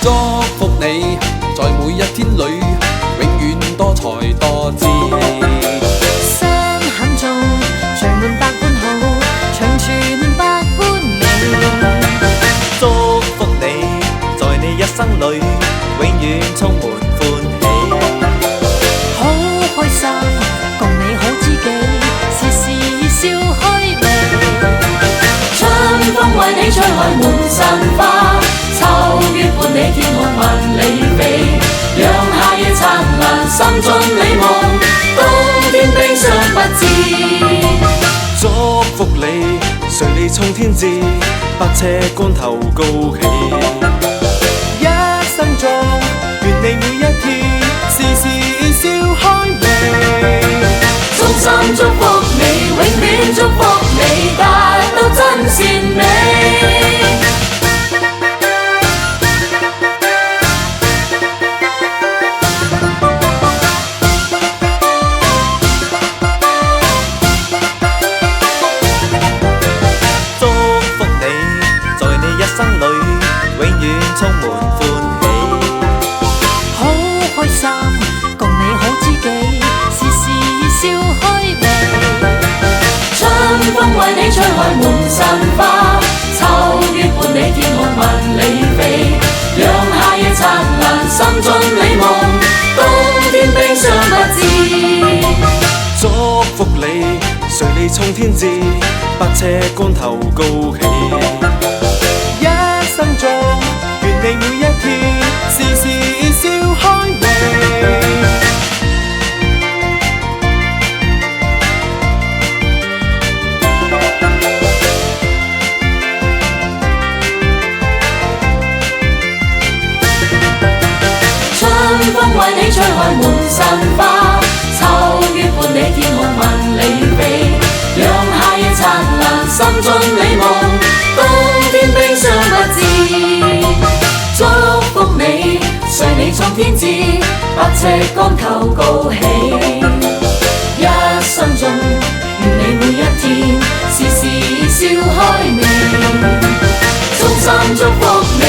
祝福你，在每一天里，永遠多才多姿。心很重，聚滿百般好，長存百般美。祝福你，在你一生里，永遠充滿歡喜。好開心，共你好知己，時時笑開眉。春風為你吹開滿山花，秋月伴你天空萬里飛，讓夏夜燦爛，心中你夢，冬天冰霜不知。祝福你，隨你衝天志，百尺竿頭高起。一生中，願你每一天，時時笑開眉。衷心祝福你，永遠祝福你，達到真善美。祝福你，在你一生裏，永遠充滿歡喜。好開心，共你好知己，時時笑開眉。春風為你吹開滿山花，秋月伴你天空萬里飛，讓夏夜燦爛，心中你夢，冬天冰霜不知。祝福你，隨你衝天志，百尺竿頭高起。一生中，願你每一天，時時笑開眉。春風為你吹開滿山花，秋月伴你天空萬里飛，讓夏夜燦爛，心中你夢，冬天冰霜不知。祝福你，隨你創天志，百尺竿頭高起。一生中，願你每一天，時時笑開眉。衷心祝福你。